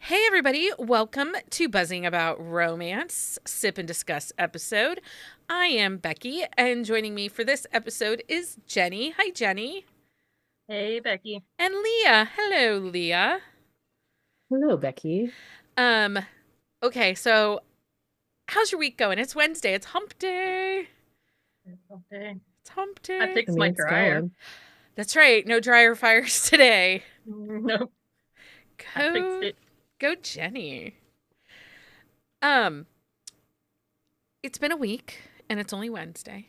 Hey, everybody. Welcome to Buzzing About Romance, Sip and Discuss episode. I am Becky, and joining me for this episode is Jenny. Hi, Jenny. Hey, Becky. And Leah. Hello, Leah. Hello, Becky. Um, okay, so how's your week going? It's Wednesday. It's hump day. Okay. It's hump I day. fixed my It's dryer. going. That's right. No dryer fires today. Nope, I fixed Go, it. go, Jenny. Um, it's been a week, and it's only Wednesday.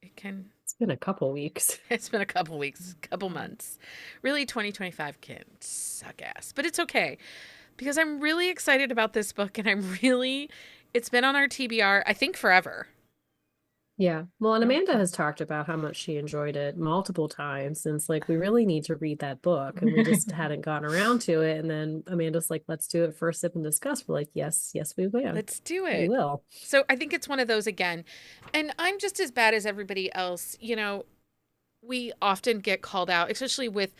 It's been a couple weeks. It's been a couple weeks, couple months. Really, 2025 can suck ass, but it's okay because I'm really excited about this book and it's been on our TBR, I think forever. Yeah. Well, and Amanda has talked about how much she enjoyed it multiple times since we really need to read that book and we just hadn't gotten around to it. And then Amanda's like, let's do it for a sip and discuss. We're like, yes, we will. Let's do We it. will. So I think it's one of those again. And I'm just as bad as everybody else. You know, we often get called out, especially with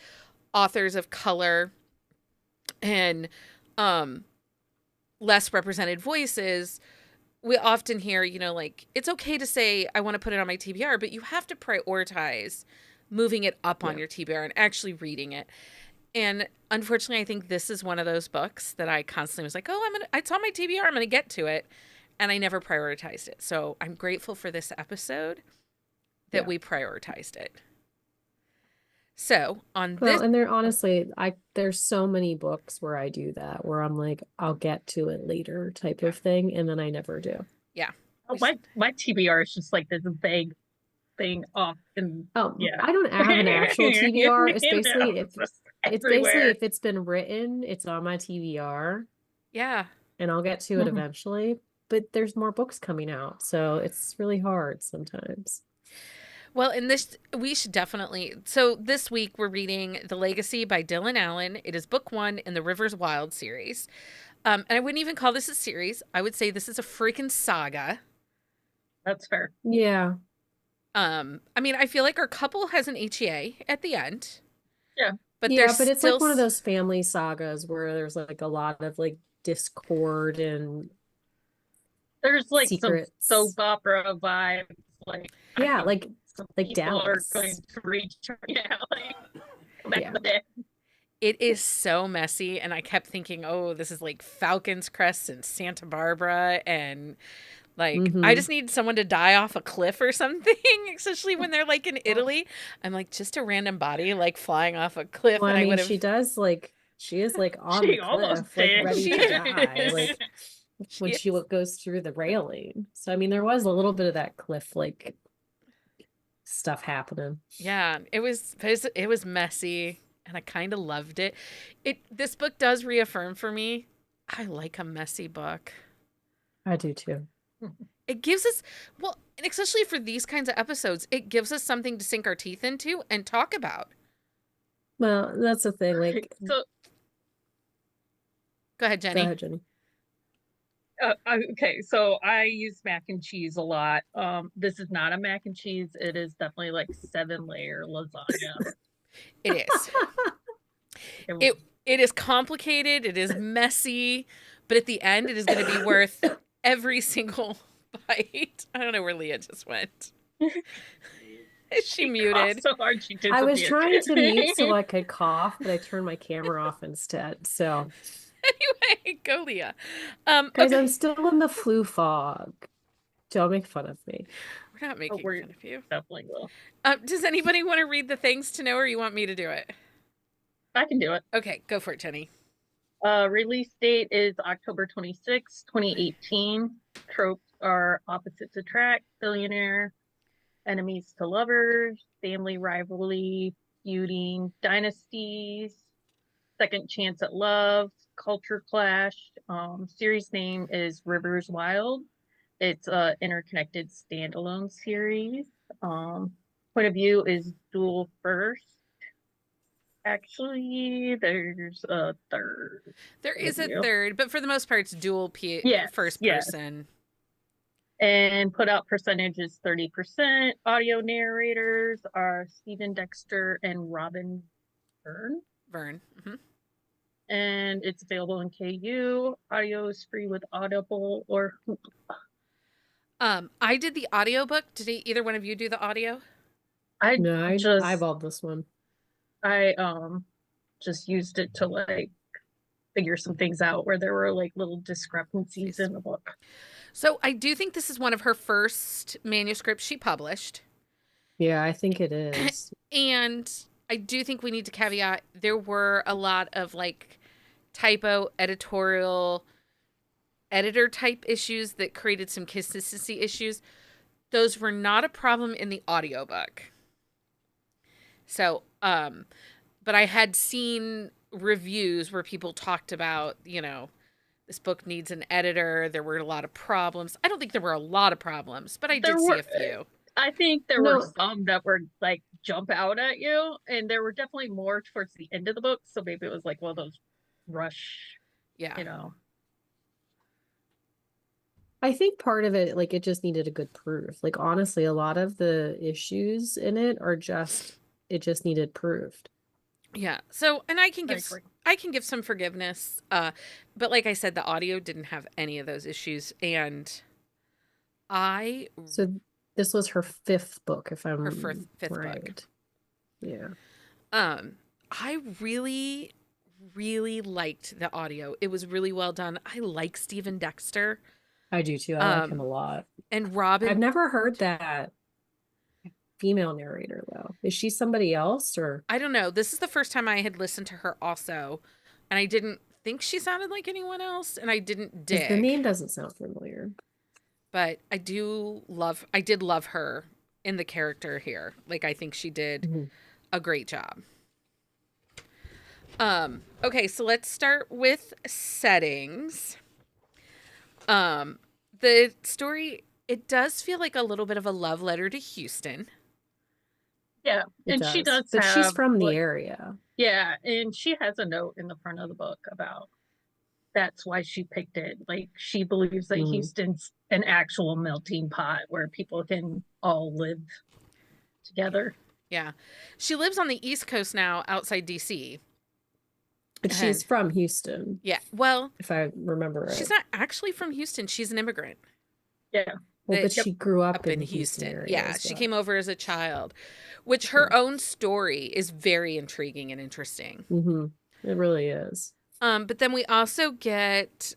authors of color and less represented voices. We often hear, like, it's okay to say, I want to put it on my TBR, but you have to prioritize moving it up on your TBR and actually reading it. And unfortunately, I think this is one of those books that I constantly was like, oh, it's on my TBR, I'm going to get to it. And I never prioritized it. So I'm grateful for this episode that we prioritized it. So Well, and there's so many books where I do that, where I'm like, I'll get to it later type of thing, and then I never do. Yeah. Oh, my TBR is just like this vague thing off and yeah. I don't have an actual TBR. It's basically everywhere. if it's been written, it's on my TBR. Yeah. And I'll get to it eventually. But there's more books coming out, so it's really hard sometimes. Well, we should definitely. So this week we're reading The Legacy by Dylan Allen. It is book 1 in the Rivers Wilde series. And I wouldn't even call this a series. I would say this is a freaking saga. That's fair. Yeah. I mean, I feel like our couple has an HEA at the end. Yeah. But it's like one of those family sagas where there's like a lot of like discord and there's like secrets. some soap opera vibes. Like like people Dallas are going to reach back yeah. in the day. It is so messy, and I kept thinking, oh, this is like Falcon's Crest and Santa Barbara, and like I just need someone to die off a cliff or something, especially when they're like in Italy. I'm like, just a random body like flying off a cliff. Well, and I mean, she is like on the cliff, like ready to die, like when she goes through the railing. So I mean, there was a little bit of that cliff like stuff happening. Yeah, it was messy, and I kind of loved it. This book does reaffirm for me, I like a messy book. I do too. It gives us, well, and especially for these kinds of episodes, it gives us something to sink our teeth into and talk about. Well, that's the thing. Like, so, go ahead, Jenny. Okay, so I use mac and cheese a lot. This is not a mac and cheese. It is definitely like 7-layer lasagna. It is. It is complicated. It is messy, but at the end, it is going to be worth every single bite. I don't know where Leah just went. She muted. So hard she I was trying to mute so I could cough, but I turned my camera off instead. So anyway, go Leah. Guys, okay. I'm still in the flu fog. Don't make fun of me. We're not making fun of you. Definitely will. Does anybody want to read the things to know, or you want me to do it? I can do it. Okay, go for it, Jenny. Release date is October 26, 2018. Tropes are opposites attract, billionaire, enemies to lovers, family rivalry, feuding, dynasties, second chance at love, culture clash. Series name is Rivers Wilde. It's a interconnected standalone series. Point of view is dual first. Actually, there's a third. There is a third, but for the most part, it's dual first person. And put out percentage is 30%. Audio narrators are Stephen Dexter and Robyn Verne. Verne. Mm-hmm. and it's available in KU. Audio is free with Audible or Hoopla. I did the audiobook. Did either one of you do the audio? I No, I just eyeballed this one. I just used it to like figure some things out where there were like little discrepancies in the book. So I do think this is one of her first manuscripts she published. Yeah, I think it is. And I do think we need to caveat there were a lot of like typo, editorial, editor type issues that created some consistency issues. Those were not a problem in the audiobook. So, but I had seen reviews where people talked about, you know, this book needs an editor. There were a lot of problems. I don't think there were a lot of problems, but I did see a few. I think there were some that were like jump out at you, and there were definitely more towards the end of the book. So maybe it was like one of those rush, yeah, you know. I think part of it, like, it just needed a good proof. Like, honestly, a lot of the issues in it are just, it just needed proved. Yeah. So, and I can give some forgiveness. But like I said, the audio didn't have any of those issues, and so this was her fifth book, if I'm fifth right. book. Yeah. I really, really liked the audio. It was really well done. I like Stephen Dexter. I do too. I like him a lot. And Robyn. I've never heard that female narrator though. Is she somebody else or? I don't know. This is the first time I had listened to her also, and I didn't think she sounded like anyone else, and I didn't dig. The name doesn't sound familiar. But I did love her in the character here. Like, I think she did a great job. Okay, so let's start with settings. The story, it does feel like a little bit of a love letter to Houston. Yeah, and she does, but she's from the area. Yeah, and she has a note in the front of the book about that's why she picked it. Like, she believes that Houston's an actual melting pot where people can all live together. Yeah. She lives on the East Coast now, outside DC. But she's from Houston. Yeah. Well, if I remember right. She's not actually from Houston. She's an immigrant. Yeah. Well, but she grew up in Houston. Area, yeah. She came over as a child, which her own story is very intriguing and interesting. It really is. But then we also get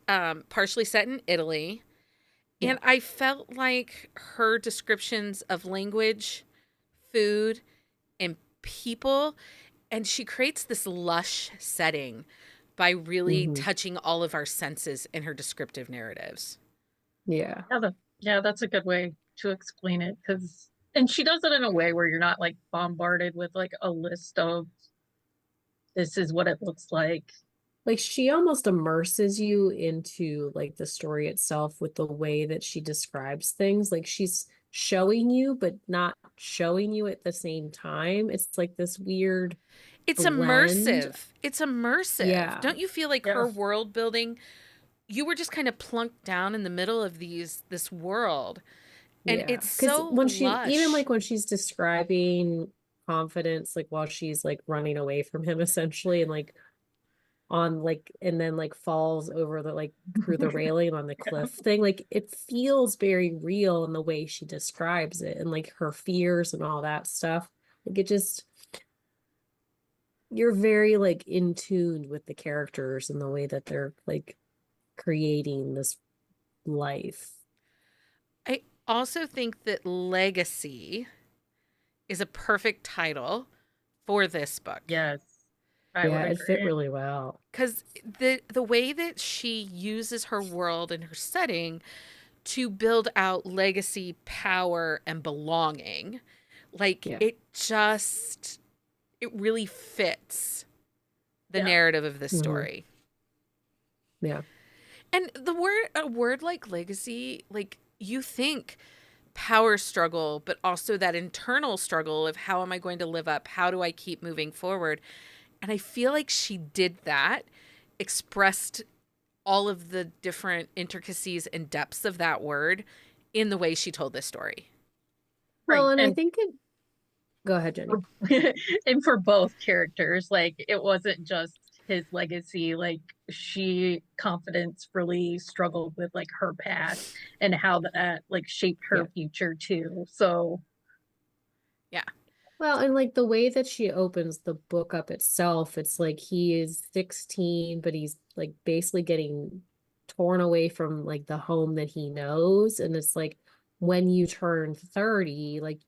partially set in Italy. And I felt like her descriptions of language, food, and people, and she creates this lush setting by really touching all of our senses in her descriptive narratives. Yeah. Yeah, that's a good way to explain it. And she does it in a way where you're not like bombarded with like a list of this is what it looks like. Like, she almost immerses you into like the story itself with the way that she describes things. Like, she's showing you but not showing you at the same time. It's like this weird immersive. It's immersive. Yeah. Don't you feel like her world building, you were just kind of plunked down in the middle of this world, and it's so when lush. Even like when she's describing confidence, like while she's like running away from him essentially, and like on like, and then like falls over the like through the railing on the cliff thing, like it feels very real in the way she describes it, and like her fears and all that stuff. Like, it just, you're very like in tune with the characters and the way that they're like creating this life. I also think that Legacy is a perfect title for this book. Yes. It fit really well. Because the way that she uses her world and her setting to build out legacy, power, and belonging, like it really fits the narrative of this story. Yeah. And a word like legacy, like, you think power struggle, but also that internal struggle of how am I going to live up? How do I keep moving forward? And I feel like she did that, expressed all of the different intricacies and depths of that word in the way she told this story. Well, and I think go ahead, Jenni. And for both characters, like, it wasn't just his legacy. Like Confidence really struggled with like her past and how that like shaped her future too. So Yeah. Well, and like the way that she opens the book up itself, it's like he is 16, but he's like basically getting torn away from like the home that he knows. And it's like when you turn 30, like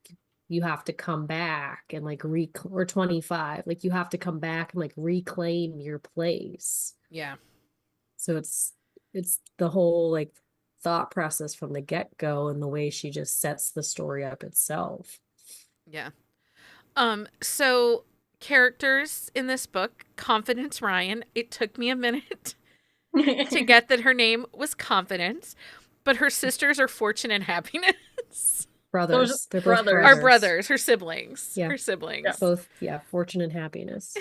you have to come back and like or 25, like you have to come back and like reclaim your place. Yeah. So it's the whole like thought process from the get-go and the way she just sets the story up itself. Yeah. So characters in this book, Confidence Ryan, it took me a minute to get that her name was Confidence, but her sisters are Fortune and Happiness. Brothers. They're both brothers. Our brothers, her siblings. Yeah. Her siblings. Yeah. Both, Fortune and Happiness.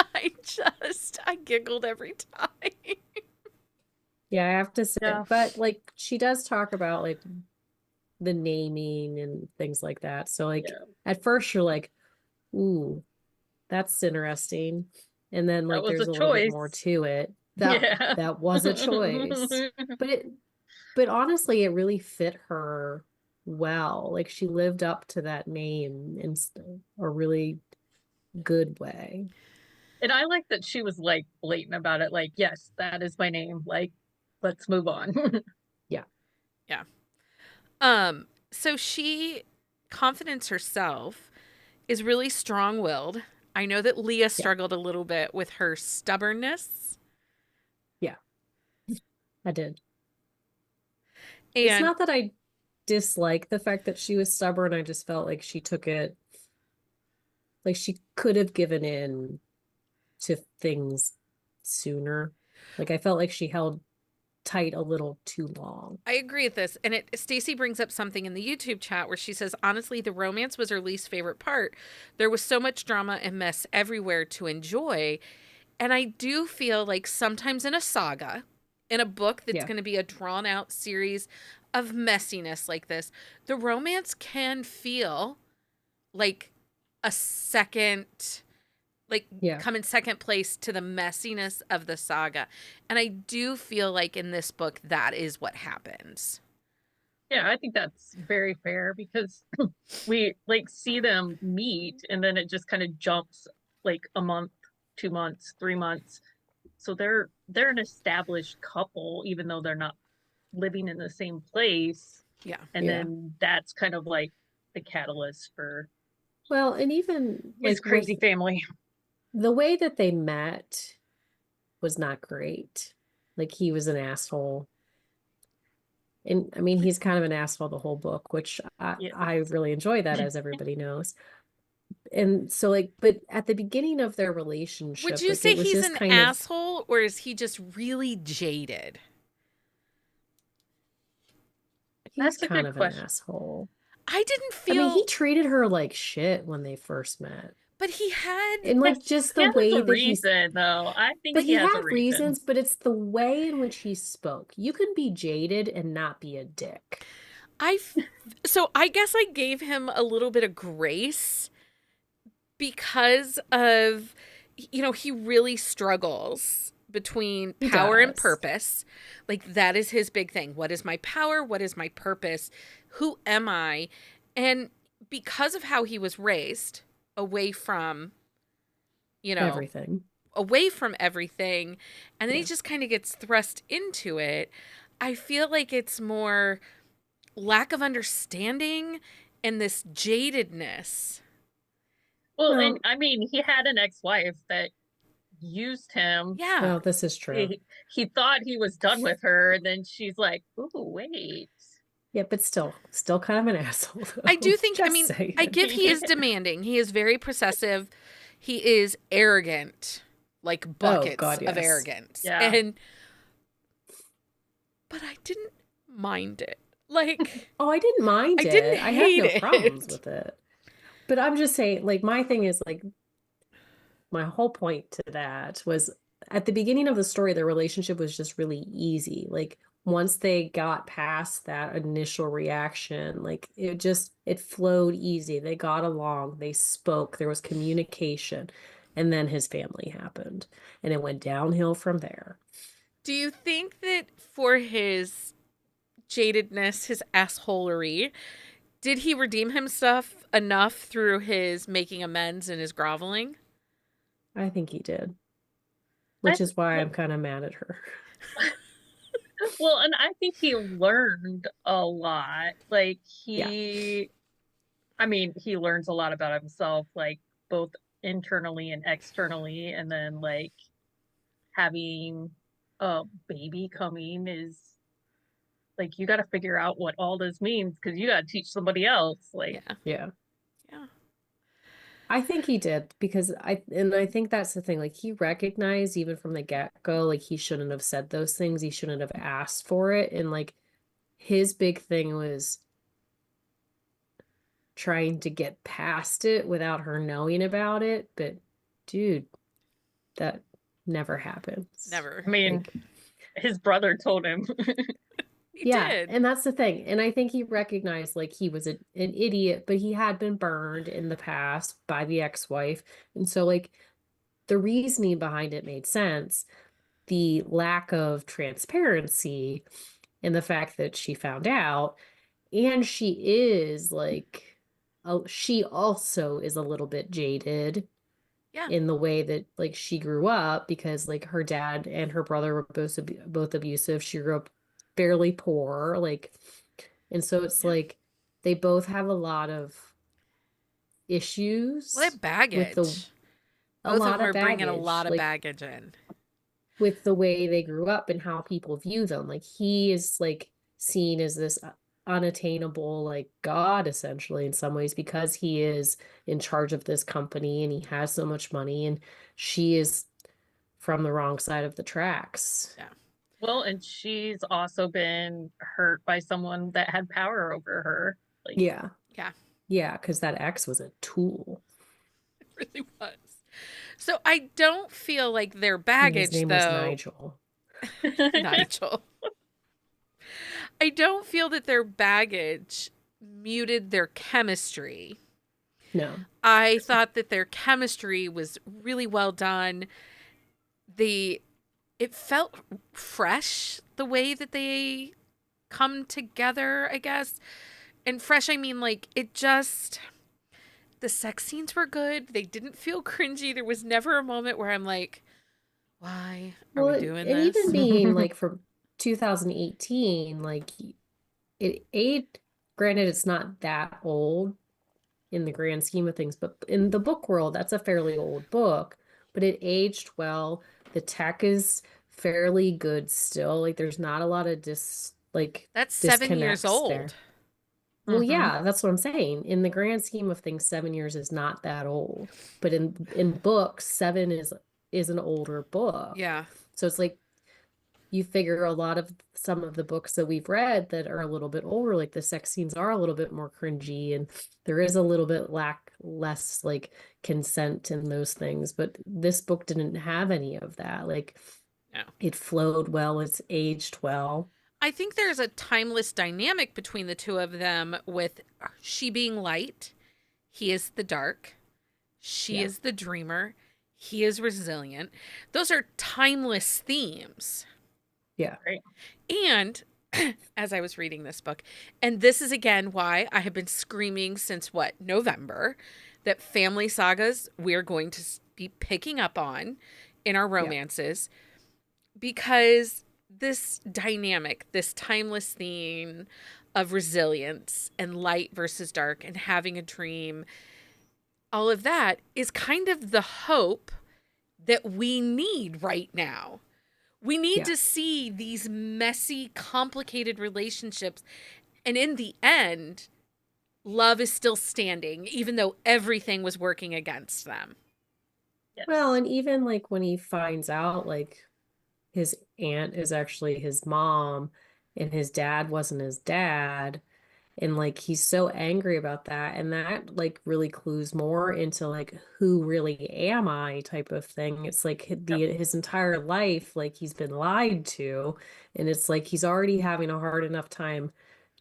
I giggled every time. Yeah, I have to say, Yeah. but like she does talk about like the naming and things like that. So like at first you're like, ooh, that's interesting. And then like there's a little bit more to it. That was a choice. But honestly, it really fit her well. Like she lived up to that name in a really good way. And I like that she was like blatant about it. Like, yes, that is my name. Like, let's move on. Yeah. So Confidence herself is really strong-willed. I know that Leah struggled a little bit with her stubbornness. Yeah. I did. And it's not that I dislike the fact that she was stubborn. I just felt like she took it, like she could have given in to things sooner. Like I felt like she held tight a little too long. I agree with this. And Stacy brings up something in the YouTube chat where she says, honestly, the romance was her least favorite part. There was so much drama and mess everywhere to enjoy. And I do feel like sometimes in a saga, in a book that's going to be a drawn out series of messiness like this, the romance can feel like a second, come in second place to the messiness of the saga. And I do feel like in this book, that is what happens. Yeah, I think that's very fair because we like see them meet and then it just kind of jumps like a month, 2 months, 3 months. So they're an established couple, even though they're not living in the same place. Yeah. And then that's kind of like the catalyst for and even his like crazy family. The way that they met was not great. Like he was an asshole. And I mean, he's kind of an asshole the whole book, which I really enjoy that, as everybody knows. And so like, but at the beginning of their relationship, would you say he's an asshole or is he just really jaded? He's kind of an asshole. I didn't feel. I mean, he treated her like shit when they first met. But he had, and like just the way that reason, though. I think but he had reasons, but it's the way in which he spoke. You can be jaded and not be a dick. So I guess I gave him a little bit of grace because of, he really struggles between power and purpose. Like that is his big thing. What is my power? What is my purpose? Who am I? And because of how he was raised, away from, everything. Away from everything. And then he just kind of gets thrust into it. I feel like it's more lack of understanding and this jadedness. Well, and I mean, he had an ex-wife that used him. Yeah. Well, this is true. He thought he was done with her. And then she's like, "Ooh, wait." Yeah, but still kind of an asshole. Though. I do think, saying. I give he is demanding. He is very possessive. He is arrogant, like buckets of arrogance. Yeah. But I didn't mind it. Like, I didn't mind it. I had no problems with it. But I'm just saying, like, my thing is, like, my whole point to that was at the beginning of the story, their relationship was just really easy. Like, once they got past that initial reaction, like it flowed easy. They got along, they spoke, there was communication. And then his family happened, and it went downhill from there. Do you think that for his jadedness, his assholery, did he redeem himself enough through his making amends and his groveling? I think he did, I which is why well, I'm kind of mad at her. well, and I think he learned a lot. Like Yeah. he learns a lot about himself, like both internally and externally, and then like having a baby coming is like you got to figure out what all this means because you got to teach somebody else. Like, Yeah. I think he did, because I think that's the thing. Like, he recognized even from the get-go, like, he shouldn't have said those things. He shouldn't have asked for it. And like, his big thing was trying to get past it without her knowing about it. But dude, that never happens. Never. I mean, Like, his brother told him. He yeah, did. and that's the thing. And I think he recognized like he was an idiot, but he had been burned in the past by the ex-wife. And so like the reasoning behind it made sense. The lack of transparency and the fact that she found out, and she is like, she also is a little bit jaded Yeah. in the way that like she grew up, because like her dad and her brother were both abusive. She grew up fairly poor, like, and so it's like they both have a lot of issues Well, that baggage. with a Both of lot them of are bringing a baggage, lot of like baggage in. with the way they grew up and how people view them. Like, he is like seen as this unattainable like god essentially in some ways, because he is in charge of this company and he has so much money, and she is from the wrong side of the tracks. Yeah. Well, and she's also been hurt by someone that had power over her. Like, Yeah. Yeah. Yeah, because that ex was a tool. It really was. So I don't feel like their And baggage, his name was Nigel. Nigel. I don't feel that their baggage muted their chemistry. No. I thought that their chemistry was really well done. It felt fresh the way that they come together, I guess. And fresh, I mean like the sex scenes were good. They didn't feel cringy. There was never a moment where I'm like, why are we doing and this? even being like from 2018, like granted, it's not that old in the grand scheme of things, but in the book world, that's a fairly old book, but it aged well. The tech is fairly good still. Like, there's not a lot of That's 7 years disconnects old. there. Well, yeah, that's what I'm saying. In the grand scheme of things, 7 years is not that old. But in books, 7 is an older book. Yeah. So it's like you figure some of the books that we've read that are a little bit older, like the sex scenes are a little bit more cringy, and there is a little bit less like consent in those things. But this book didn't have any of that. Like, No. it flowed well, it's aged well. I think there's a timeless dynamic between the two of them, with she being light, he is the dark, she is the dreamer, he is resilient. Those are timeless themes. Yeah. Right. And as I was reading this book, and this is again why I have been screaming since November, that family sagas we're going to be picking up on in our romances, because this dynamic, this timeless theme of resilience and light versus dark and having a dream, all of that is kind of the hope that we need right now. We need to see these messy, complicated relationships. And in the end, love is still standing, even though everything was working against them. Yes. Well, and even like when he finds out like his aunt is actually his mom and his dad wasn't his dad, and like he's so angry about that, and that like really clues more into like who really am I type of thing. It's like his entire life like he's been lied to, and it's like he's already having a hard enough time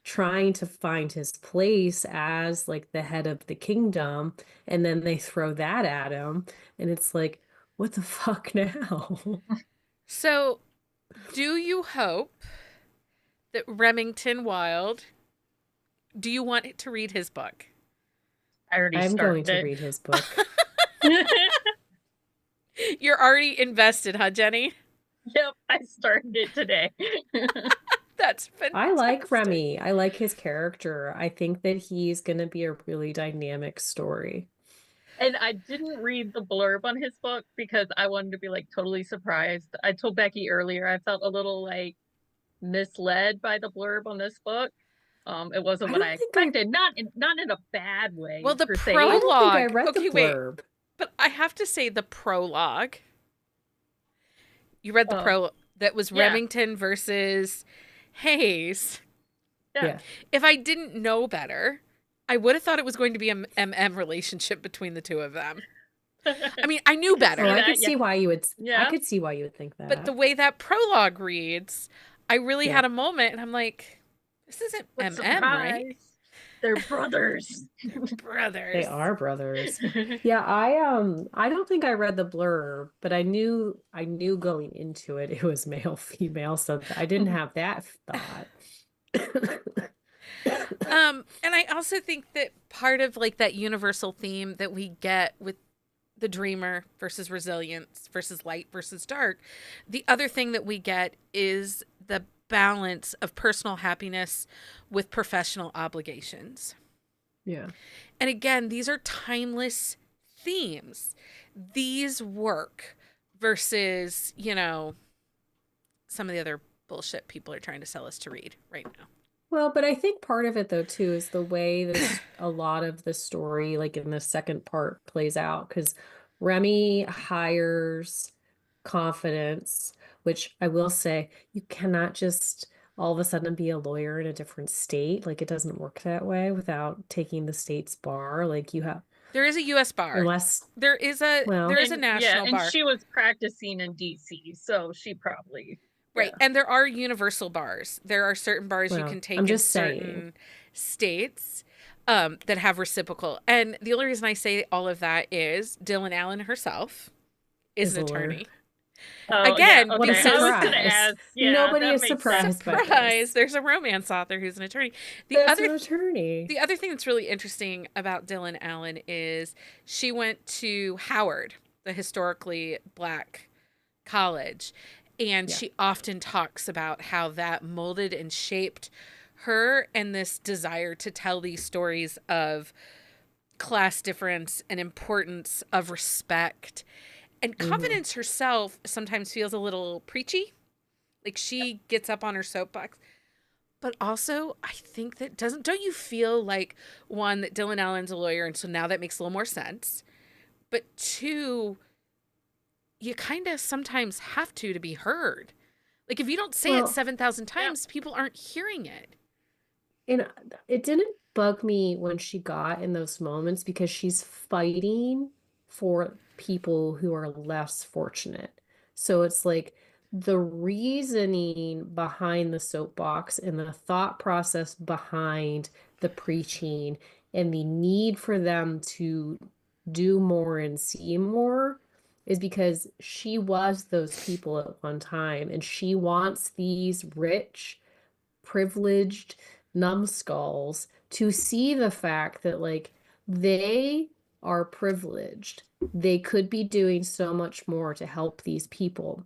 trying to find his place as like the head of the kingdom, and then they throw that at him, and it's like, what the fuck now? So, do you hope that Remington Wilde, do you want to read his book? I already I'm going started to it. read his book. You're already invested, huh, Jenni? Yep, I started it today. That's fantastic. I like Remy. I like his character. I think that he's going to be a really dynamic story. And I didn't read the blurb on his book because I wanted to be like totally surprised. I told Becky earlier I felt a little like misled by the blurb on this book. It wasn't I what don't I think expected. Not in a bad way Well, the per se. I don't think I prologue. read Okay, the wait. blurb. But I have to say the prologue. You read the Oh. prologue that was Yeah. Remington versus Hayes. Yeah. If I didn't know better, I would have thought it was going to be an MM relationship between the two of them. I mean, I knew better. Oh, I that, could see yeah. why you would. Yeah. I could see why you would think that. But the way that prologue reads, I really Yeah. had a moment and I'm like, this isn't What MM, right? surprise. They're brothers. Brothers. They are brothers. Yeah, I don't think I read the blurb, but I knew going into it it was male female, so I didn't have that thought. And I also think that part of like that universal theme that we get with the dreamer versus resilience versus light versus dark, the other thing that we get is the balance of personal happiness with professional obligations. Yeah. And again, these are timeless themes. These work versus, you know, some of the other bullshit people are trying to sell us to read right now. Well, but I think part of it though too is the way that a lot of the story, like in the second part, plays out. Because Remy hires Confidence, which I will say you cannot just all of a sudden be a lawyer in a different state. Like it doesn't work that way without taking the state's bar. Like you have, There is a U.S. bar. unless There is a national and bar. she was practicing in DC, so she probably Right. And there are universal bars. There are certain bars you Well, can take I'm in just certain states that have reciprocal. And the only reason I say all of that is Dylan Allen herself is an Is a lawyer. attorney. Oh, Again, yeah, what a okay. I was gonna surprise. ask. Yeah, Nobody that is makes surprised by Surprise! this. There's a romance author who's an attorney. That's an attorney. The other thing that's really interesting about Dylan Allen is she went to Howard, the historically Black college, and Yeah. she often talks about how that molded and shaped her and this desire to tell these stories of class difference and importance of respect. And Confidence herself sometimes feels a little preachy. Like she gets up on her soapbox. But also, I think that don't you feel like, one, that Dylan Allen's a lawyer, and so now that makes a little more sense. But two, you kind of sometimes have to be heard. Like if you don't say it 7,000 times, people aren't hearing it. And it didn't bug me when she got in those moments because she's fighting for people who are less fortunate. So it's like the reasoning behind the soapbox and the thought process behind the preaching and the need for them to do more and see more is because she was those people at one time, and she wants these rich, privileged numbskulls to see the fact that like they are privileged. They could be doing so much more to help these people.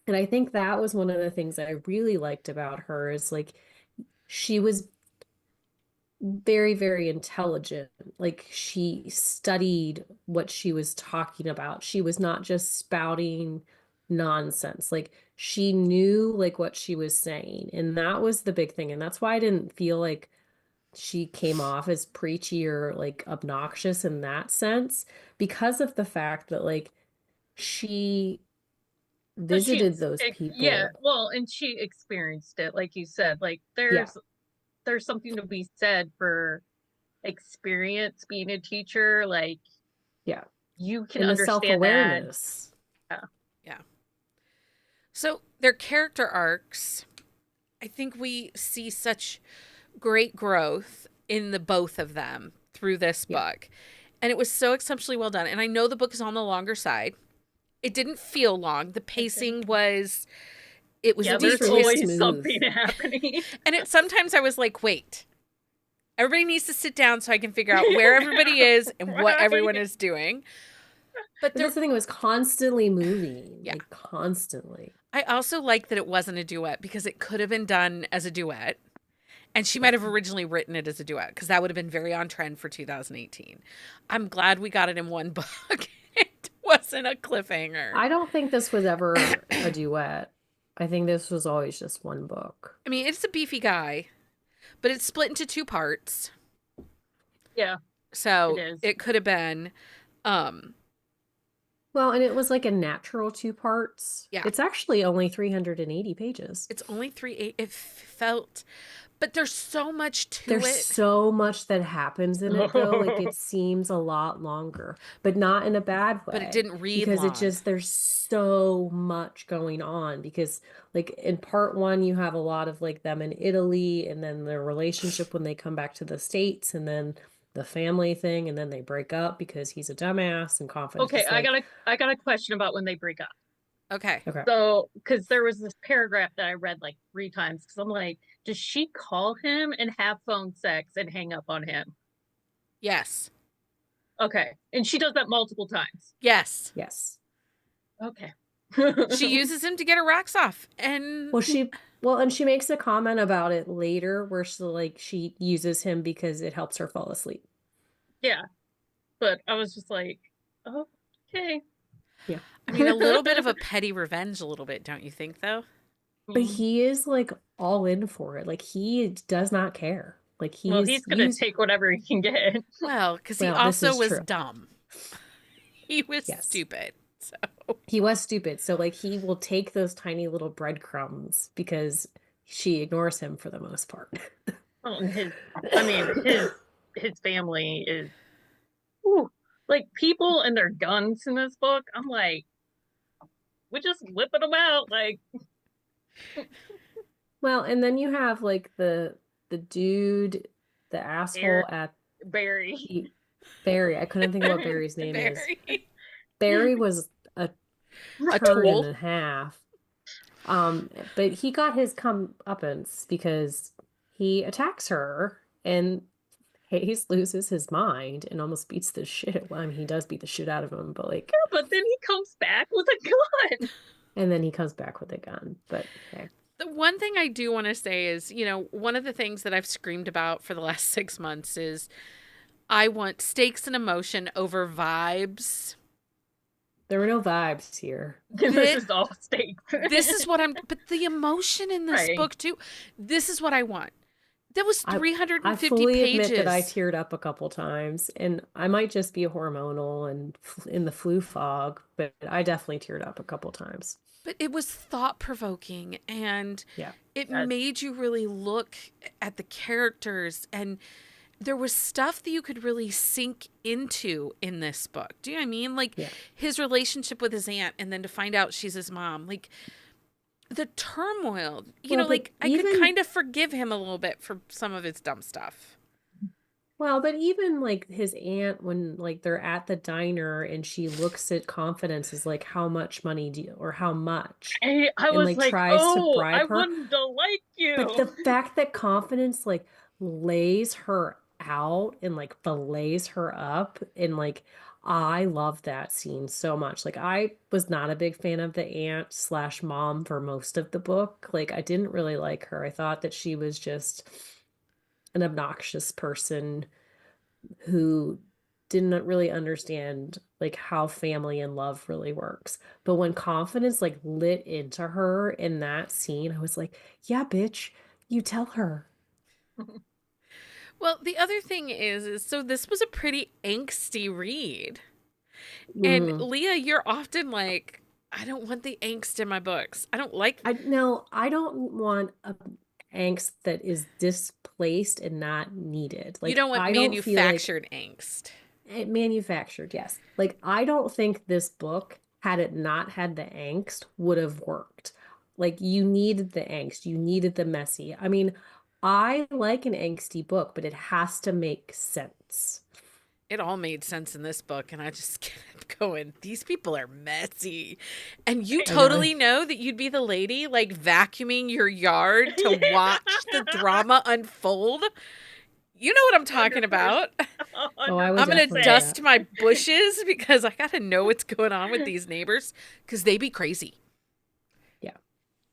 And I think that was one of the things that I really liked about her is like she was very, very intelligent. Like she studied what she was talking about. She was not just spouting nonsense. Like she knew like what she was saying. And that was the big thing. And that's why I didn't feel like she came off as preachy or like obnoxious in that sense, because of the fact that like she visited those people. Yeah, well, and she experienced it, like you said. Like there's something to be said for experience being a teacher. Like you can and the understand self-awareness. Yeah. So their character arcs, I think we see such great growth in the both of them through this book. And it was so exceptionally well done. And I know the book is on the longer side. It didn't feel long. The pacing was, it was there's detailed. always something happening. And sometimes I was like, wait, everybody needs to sit down so I can figure out where everybody is and what everyone is doing. But that's the thing, it was constantly moving. Yeah. Like constantly. I also like that it wasn't a duet, because it could have been done as a duet. And she might have originally written it as a duet, because that would have been very on trend for 2018. I'm glad we got it in one book. It wasn't a cliffhanger. I don't think this was ever a duet. I think this was always just one book. I mean, it's a beefy guy, but it's split into 2 parts. Yeah. So It is. it could have been. Well, and it was like a natural 2 parts. Yeah. It's actually only 380 pages. It's only 3/8. It felt, but there's so much to There's it. so much that happens in it, though. Like, it seems a lot longer, but not in a bad way. But it didn't read because long. it just, there's so much going on. Because, like, in part 1, you have a lot of like them in Italy, and then their relationship when they come back to the States, and then the family thing, and then they break up because he's a dumbass and Confidence. Okay, I got a question about when they break up. Okay. So, because there was this paragraph that I read like 3 times, because I'm like, does she call him and have phone sex and hang up on him? Yes. Okay, and she does that multiple times. Yes. Yes. Okay. She uses him to get her rocks off, and and she makes a comment about it later where she uses him because it helps her fall asleep. Yeah, but I was just like, oh, okay. Yeah. I mean, a little bit of a petty revenge, a little bit, don't you think, though? But he is like all in for it. Like, he does not care. Like, he's gonna take whatever he can get. Well, because he also was dumb. He was stupid. So he was stupid. So like, he will take those tiny little breadcrumbs because she ignores him for the most part. Oh, and his family is, like, people and their guns in this book. I'm like, we're just whipping them out, like. Well, and then you have like the dude, the asshole at Barry. Barry. I couldn't think of what Barry's name is. Barry was a turd tool and a half. But he got his comeuppance because he attacks her and Hayes loses his mind and almost beats the shit. Well, I mean, he does beat the shit out of him, but like. Yeah, but then he comes back with a gun. And then he comes back with a gun. But okay. The one thing I do want to say is, one of the things that I've screamed about for the last 6 months is I want stakes and emotion over vibes. There were no vibes here. This is all stakes. This is what but the emotion in this book too, this is what I want. That was 350 I fully pages. admit that I teared up a couple times, and I might just be hormonal and in the flu fog, but I definitely teared up a couple times. But it was thought-provoking, and it made you really look at the characters, and there was stuff that you could really sink into in this book. Do you know what I mean? Like his relationship with his aunt, and then to find out she's his mom. Like the turmoil, I could kind of forgive him a little bit for some of his dumb stuff. Well, but even like his aunt, when like they're at the diner and she looks at Confidence as like, how much money do you, or how much? I was like, tries to bribe I her. wouldn't like you. But the fact that Confidence like lays her out and like fillets her up, and like, I love that scene so much. Like, I was not a big fan of the aunt/mom for most of the book. Like, I didn't really like her. I thought that she was just an obnoxious person who didn't really understand like how family and love really works. But when Confidence like lit into her in that scene, I was like, yeah, bitch, you tell her. Well, the other thing is so this was a pretty angsty read. And Leah, you're often like, I don't want the angst in my books. I don't like. I don't want a angst that is displaced and not needed. Like, you don't want manufactured angst. Manufactured, yes. Like, I don't think this book, had it not had the angst, would have worked. Like, you needed the angst. You needed the messy. I mean, I like an angsty book, but it has to make sense. It all made sense in this book, and I just kept going, these people are messy. And you I know. totally know that you'd be the lady, like, vacuuming your yard to watch the drama unfold. You know what I'm talking 100%. about. Oh, I would I'm going to definitely do dust that. my bushes because I got to know what's going on with these neighbors because they be crazy. Yeah.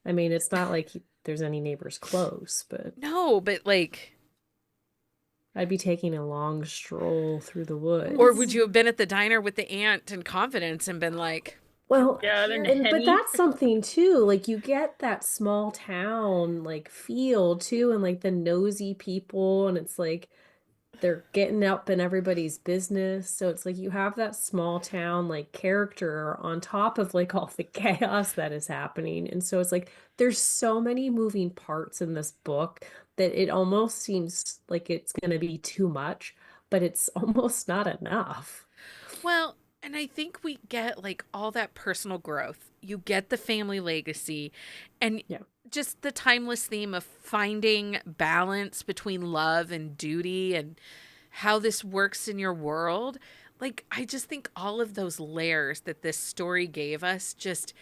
I mean, it's not like there's any neighbors close, but No, but like, I'd be taking a long stroll through the woods. or would you have been at the diner with the aunt in confidence and been like, Well, Yeah, then but Henny. that's something too. Like you get that small town like feel too, and like the nosy people, and it's like they're getting up in everybody's business. So it's like you have that small town like character on top of like all the chaos that is happening. And so it's like there's so many moving parts in this book that it almost seems like it's going to be too much, but it's almost not enough. well, and I think we get like all that personal growth. You get the family legacy and Yeah. just the timeless theme of finding balance between love and duty and how this works in your world. Like, I just think all of those layers that this story gave us just.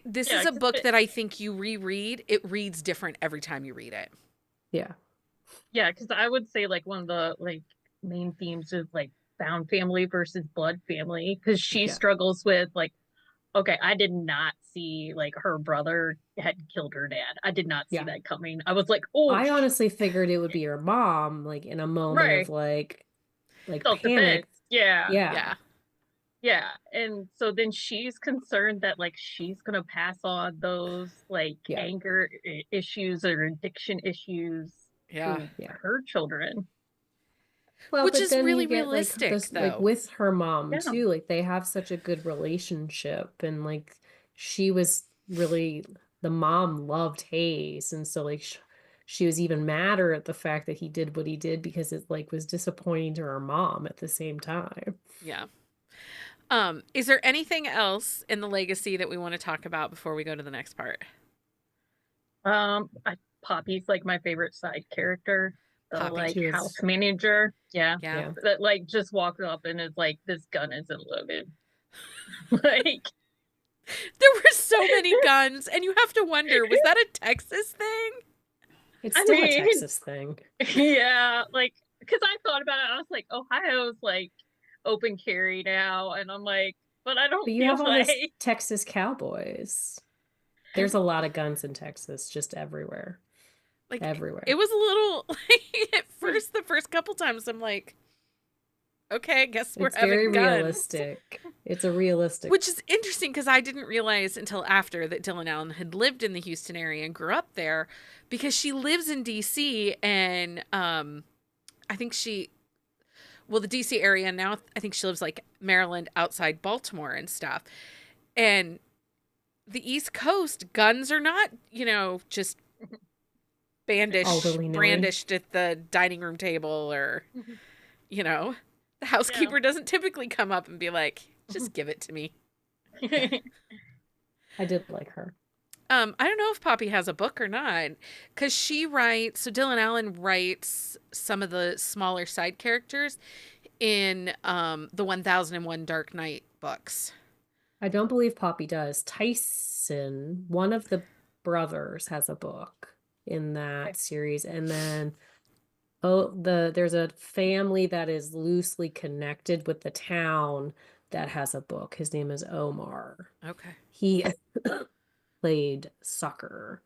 This Yeah, is a 'cause book that I think you reread. It reads different every time you read it. Yeah. Yeah, because I would say like one of the like main themes is like found family versus blood family, because she Yeah. struggles with like, okay, I did not see like her brother had killed her dad. I did not see Yeah. that coming. I was like, oh, I honestly figured it would be her mom, like in a moment right, of like self-defense. panic. Yeah, Yeah. Yeah. yeah. And so then she's concerned that like she's gonna pass on those like Yeah. anger issues or addiction issues Yeah. to Yeah. her children. Well, Which but is then really you get like realistic, this, like though. with her mom Yeah. too, like they have such a good relationship, and like she was really the mom loved Hayes, and so like she was even madder at the fact that he did what he did because it like was disappointing to her mom at the same time. Yeah. Is there anything else in the legacy that we want to talk about before we go to the next part? Poppy's like my favorite side character. The Poppy. like She was, house manager. Yeah. Yeah. yeah. That like just walks up and is like, this gun isn't loaded. Like, There were so many guns, and you have to wonder, was that a Texas thing? It's I still a mean- Texas thing. yeah, like, because I thought about it, I was like, Ohio's like open carry now, and I'm like, but I don't But you feel have all like this Texas cowboys. There's a lot of guns in Texas, just everywhere. Like, Everywhere. it was a little, like, at first, the first couple times, I'm like, okay, I guess we're It's very having guns. realistic. It's a realistic. Which is interesting because I didn't realize until after that Dylan Allen had lived in the Houston area and grew up there, because she lives in DC, and I think the DC area now, I think she lives like Maryland outside Baltimore and stuff. And the East Coast, guns are not, just willy-nilly. brandished at the dining room table, or, the housekeeper doesn't typically come up and be like, just give it to me. I did like her. I don't know if Poppy has a book or not, because so Dylan Allen writes some of the smaller side characters in the 1001 Dark Knight books. I don't believe Poppy does. Tyson, one of the brothers, has a book in that series, and then there's a family that is loosely connected with the town that has a book. His name is Omar. Okay. He played soccer.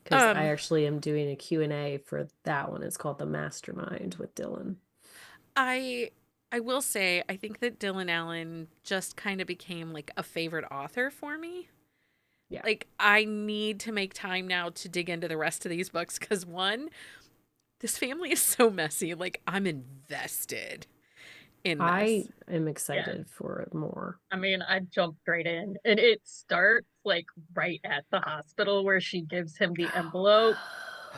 Because I actually am doing a Q&A for that one. It's called The Mastermind with Dylan. I will say, I think that Dylan Allen just kind of became like a favorite author for me. Yeah. Like, I need to make time now to dig into the rest of these books, because one, this family is so messy. Like, I'm invested in this. I am excited for it more. I mean, I jumped right in, and it starts like right at the hospital where she gives him the envelope.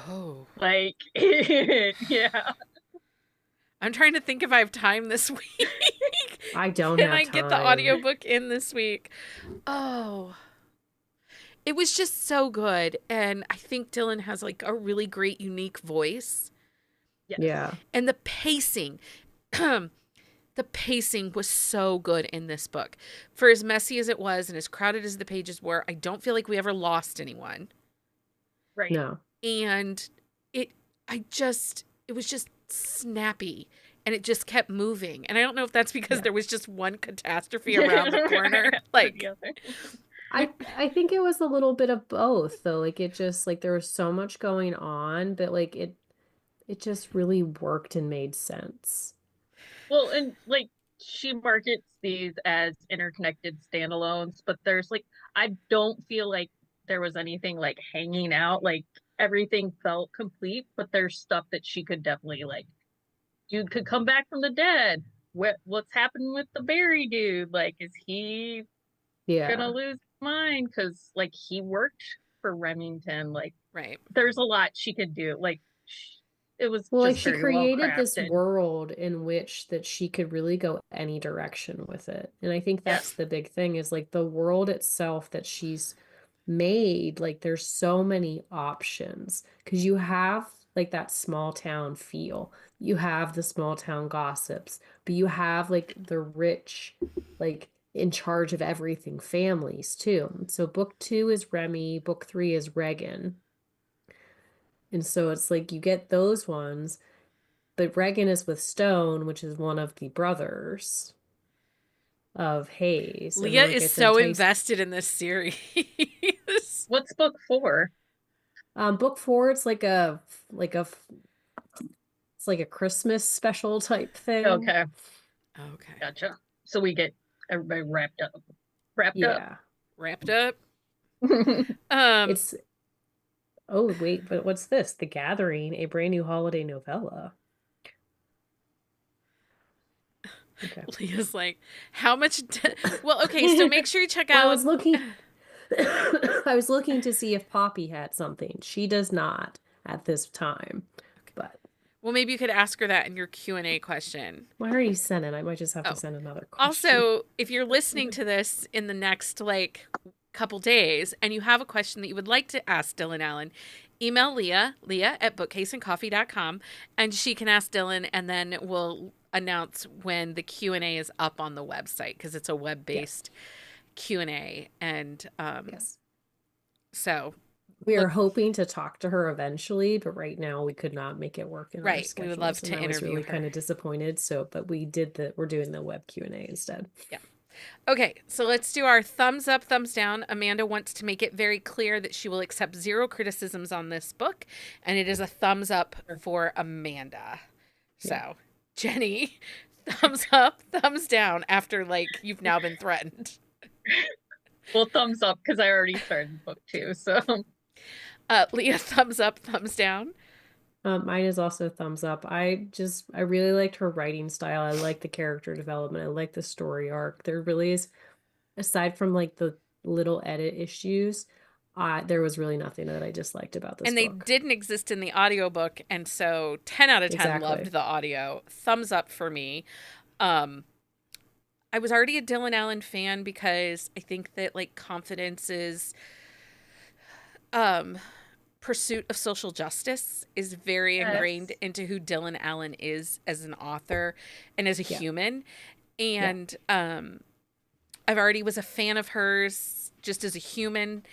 Oh. Like, yeah. I'm trying to think if I have time this week. I don't Can have I get the time. audiobook in this week? Oh. it was just so good. And I think Dylan has like a really great, unique voice. Yes. Yeah. And the pacing, the pacing was so good in this book. For as messy as it was and as crowded as the pages were, I don't feel like we ever lost anyone. Right. No. And it was just snappy. And it just kept moving. And I don't know if that's because there was just one catastrophe around the corner. Like, I think it was a little bit of both, though. Like, it just, like, there was so much going on, but, like, it just really worked and made sense. Well, and, like, she markets these as interconnected standalones, but there's, like, I don't feel like there was anything, like, hanging out. Like, everything felt complete, but there's stuff that she could definitely, like, dude could come back from the dead. What's happening with the Barry dude? Like, is he gonna lose his mind? Because, like, he worked for Remington. Like, right. there's a lot she could do. Like, it was Well, like, just she very well created this crafted. world in which that she could really go any direction with it. And I think that's the big thing, is like the world itself that she's made, like there's so many options, because you have like that small town feel, you have the small town gossips, but you have like the rich, like in charge of everything families too. So book 2 is Remy, book 3 is Regan, and so it's like you get those ones, but Regan is with Stone, which is one of the brothers of Hayes. And Leah then, like is I said, so invested in this series. What's book 4? Book 4, it's like a it's like a Christmas special type thing. Okay. Okay. Gotcha. So we get everybody wrapped up. Wrapped up. It's oh wait, but what's this? The Gathering, a brand new holiday novella. Okay. Leah's like, how much? Well, okay, so make sure you check out. I was looking. I was looking to see if Poppy had something. She does not at this time, but well, maybe you could ask her that in your Q&A question. well, I already sent it. I might just have to send another question. Also, if you're listening to this in the next like couple days and you have a question that you would like to ask Dylan Allen, email Leah at bookcaseandcoffee.com, and she can ask Dylan, and then we'll announce when the Q&A is up on the website, because it's a web-based Q&A. And yes. So we are hoping to talk to her eventually, but right now we could not make it work in our schedules. We would love to interview I was really her. kind of disappointed. So, but we're doing the web Q&A instead. Yeah. Okay, so let's do our thumbs up, thumbs down. Amanda wants to make it very clear that she will accept 0 criticisms on this book, and it is a thumbs up for Amanda. So, Jenni, thumbs up, thumbs down after like you've now been threatened. Well, thumbs up because I already started book 2. So, Leah, thumbs up, thumbs down. Mine is also thumbs up. I really liked her writing style. I like the character development. I like the story arc. There really is, aside from like the little edit issues, there was really nothing that I disliked about this book. And they didn't exist in the audiobook, and so 10 out of 10 loved the audio. Thumbs up for me. I was already a Dylan Allen fan because I think that like confidence is pursuit of social justice is very ingrained into who Dylan Allen is as an author and as a human. And I've already was a fan of hers just as a human,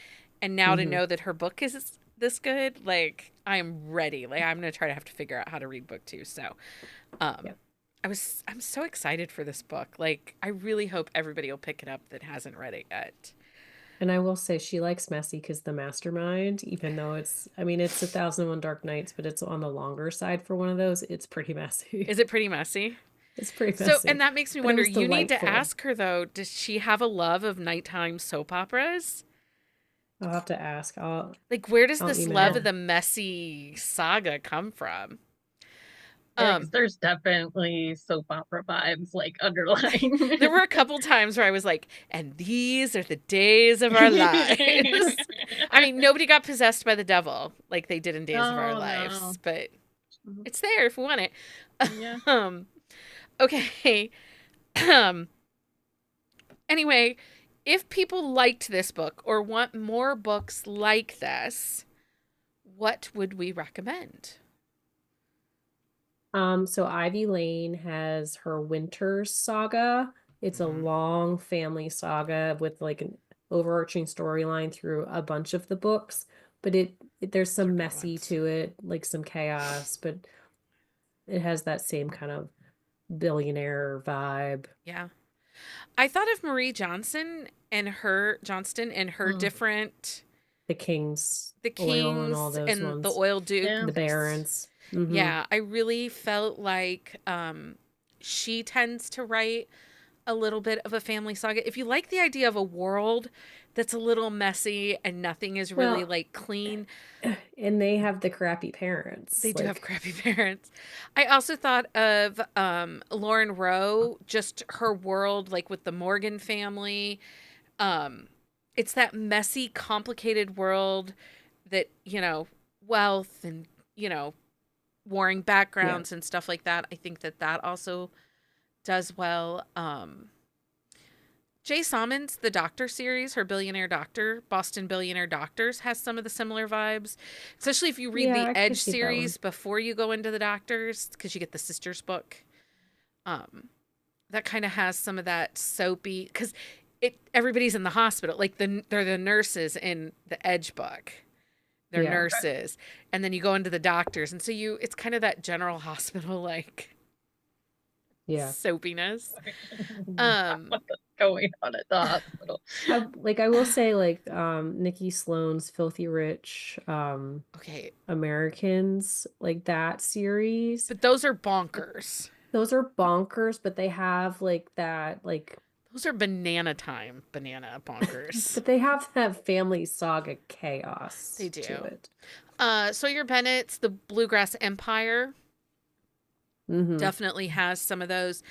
and now to know that her book is this good, like I am ready. Like I'm gonna have to figure out how to read book 2. So I'm so excited for this book. Like I really hope everybody will pick it up that hasn't read it yet. And I will say she likes messy because the mastermind, even though it's 1001 Dark Nights, but it's on the longer side for one of those, it's pretty messy. Is it pretty messy? It's pretty messy. So, and that makes me wonder, you need to ask her though, does she have a love of nighttime soap operas? I'll have to ask. Like, where does this love of the messy saga come from? There's definitely soap opera vibes like underlying. There were a couple times where I was like, and these are the days of our lives. I mean, nobody got possessed by the devil like they did in Days of Our Lives, but it's there if we want it. Okay. Anyway, if people liked this book or want more books like this, what would we recommend? So Ivy Lane has her Winters saga. It's a long family saga with like an overarching storyline through a bunch of the books, but there's some messy to it, like some chaos, but it has that same kind of billionaire vibe. Yeah. I thought of Marie Johnston and her different The King's the Oil and all Kings those and the ones. Oil Duke. Yeah. The Barons. Mhm. Yeah, I really felt like she tends to write a little bit of a family saga. If you like the idea of a world that's a little messy and nothing is really Well, like clean, and they have the crappy parents. they do have crappy parents. I also thought of Lauren Rowe, just her world, like with the Morgan family. It's that messy, complicated world that, wealth and, warring backgrounds and stuff like that. I think that also does well. Jay Salmon's The Doctor series, her Billionaire Doctor, Boston Billionaire Doctors, has some of the similar vibes. Especially if you read Yeah, I the could Edge see that series one. before you go into the Doctors, because you get the sisters book. That kind of has some of that soapy, because everybody's in the hospital. Like they're the nurses in the Edge book. They're Yeah. nurses. And then you go into the doctors. And so it's kind of that general hospital like Yeah. soapiness. What's going on at the hospital? I will say, like, Nikki Sloane's Filthy Rich, Okay. Americans, like that series. But those are bonkers. Those are bonkers, but they have like that, like, Those are banana bonkers. but they have that family saga chaos They do. to it. Sawyer Bennett's The Bluegrass Empire Mhm. definitely has some of those.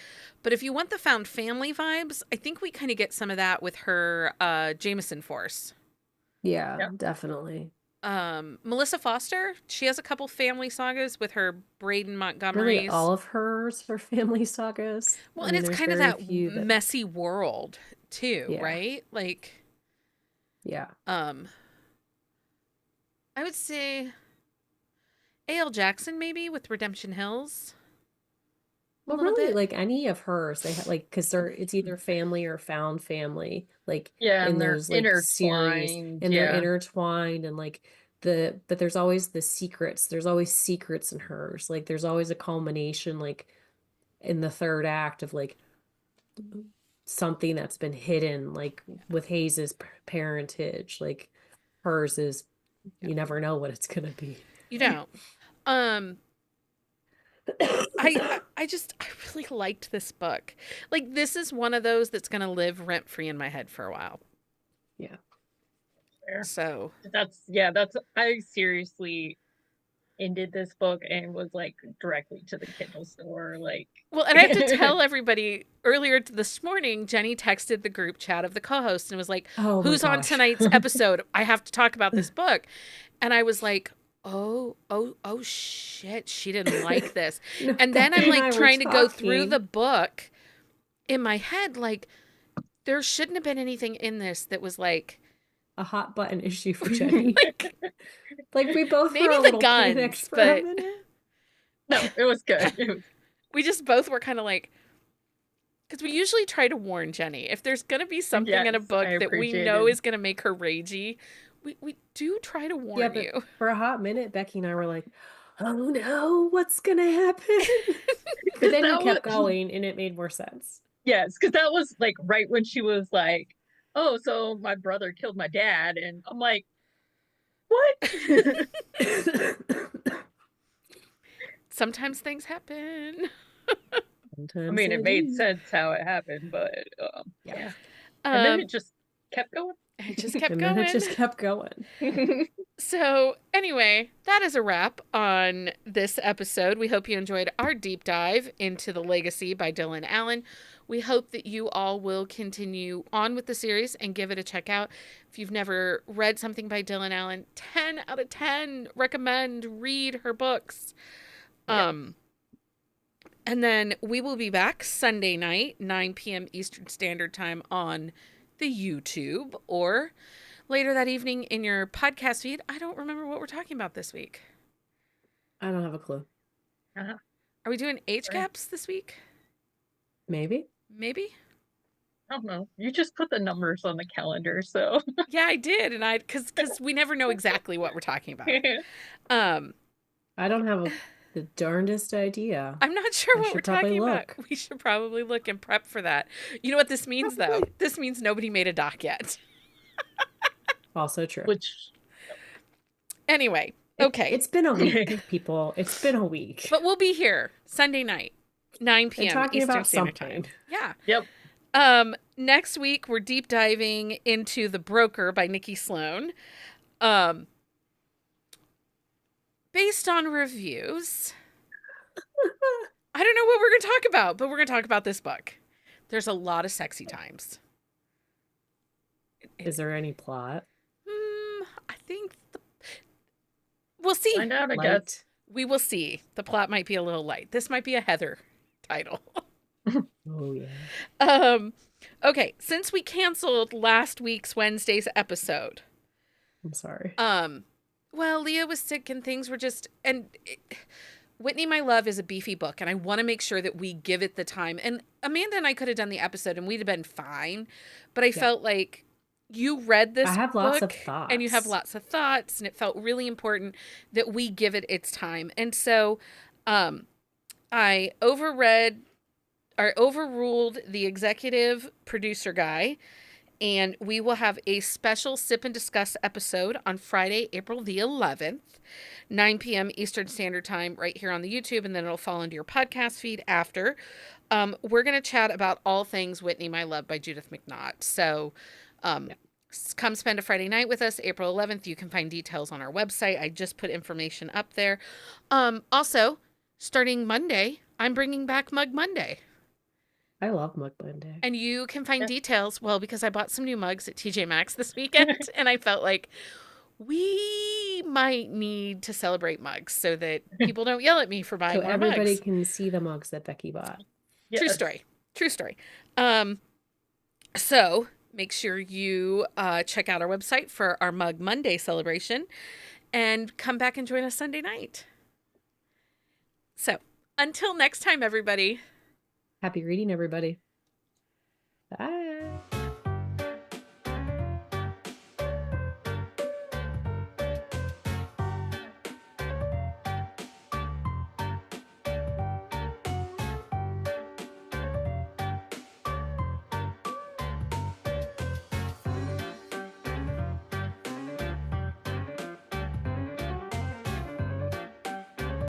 But if you want the found family vibes, I think we kind of get some of that with her Jameson Force. Yeah, Yep. definitely. Melissa Foster, she has a couple family sagas with her Braden Montgomery's. Really, all of hers are family sagas. Well, I and mean, it's there's kind of very that few that, messy world too, Yeah. right? Like, yeah. I would say A.L. Jackson maybe with Redemption Hills. Well, little really, bit. like any of hers, they have like, because it's either family or found family, like Yeah, in and they're those like series, intertwined. and they're Yeah. intertwined, and like but there's always the secrets. There's always secrets in hers. Like there's always a culmination, like in the third act of like something that's been hidden, like with Hayes's parentage. Like hers is, you never know what it's gonna be. You don't. I really liked this book. Like, this is one of those that's going to live rent free in my head for a while. Yeah. Fair. So That's I seriously ended this book and was like directly to the Kindle store, like. well, and I have to tell everybody earlier this morning, Jenni texted the group chat of the co-host and was like, Oh my "Who's on gosh. tonight's episode? I have to talk about this book." And I was like, oh shit, she didn't like this. No, And then I'm Becky and I like were trying to go through talking. the book in my head, like there shouldn't have been anything in this that was like a hot button issue for Jenni. Like we both maybe were a the little guns, panicked for but a minute. No, it was good. We just both were kind of like, because we usually try to warn Jenni if there's going to be something in a Yes, book I that we appreciate know it. is going to make her ragey. We do try to warn Yeah, but you. for a hot minute, Becky and I were like, "Oh no, what's gonna happen?" But then you That kept was- going, and it made more sense. Yes, because that was like right when she was like, "Oh, so my brother killed my dad," and I'm like, "What?" Sometimes things happen. I mean, it made sense how it happened, but Yeah. And then it just kept going. It just kept And going. then it just kept going. So anyway, that is a wrap on this episode. We hope you enjoyed our deep dive into The Legacy by Dylan Allen. We hope that you all will continue on with the series and give it a check out. If you've never read something by Dylan Allen, 10 out of 10 recommend, read her books. And then we will be back Sunday night, 9 p.m. Eastern Standard Time on the YouTube, or later that evening in your podcast feed. I don't remember what we're talking about this week. I don't have a clue. Uh-huh. Are we doing age gaps this week? Maybe. Maybe? I don't know. You just put the numbers on the calendar, so. Yeah, I did. And because we never know exactly what we're talking about. I don't have the darndest idea. I'm not sure what we're talking about. We should probably look and prep for that. You know what this means, though? This means nobody made a doc yet. Also true. Anyway, okay. It's been a week, people. It's been a week. But we'll be here Sunday night, 9 p.m. talking Eastern about Standard something. Time. Yeah. Yep. Next week, we're deep diving into The Broker by Nikki Sloan. Based on reviews. I don't know what we're going to talk about, but we're going to talk about this book. There's a lot of sexy times. Is there any plot? I think we'll see. Find out, I guess. We will see. The plot might be a little light. This might be a Heather title. Oh, yeah. Okay, since we canceled last week's Wednesday's episode. I'm sorry. Well, Leah was sick and things were just... Whitney, My Love is a beefy book, and I want to make sure that we give it the time. And Amanda and I could have done the episode, and we'd have been fine. But I felt like you read this book. I have lots of thoughts. And you have lots of thoughts, and it felt really important that we give it its time. And so I overruled the executive producer guy, and we will have a special Sip and Discuss episode on Friday, April the 11th, 9 p.m. Eastern Standard Time, right here on the YouTube, and then it'll fall into your podcast feed after. We're going to chat about all things Whitney, My Love by Judith McNaught. So come spend a Friday night with us, April 11th. You can find details on our website. I just put information up there. Also, starting Monday, I'm bringing back Mug Monday. I love Mug Monday. And you can find details, well, because I bought some new mugs at TJ Maxx this weekend, and I felt like we might need to celebrate mugs so that people don't yell at me for buying more mugs. So everybody can see the mugs that Becky bought. Yes. True story. So make sure you check out our website for our Mug Monday celebration and come back and join us Sunday night. So until next time, everybody. Happy reading, everybody. Bye.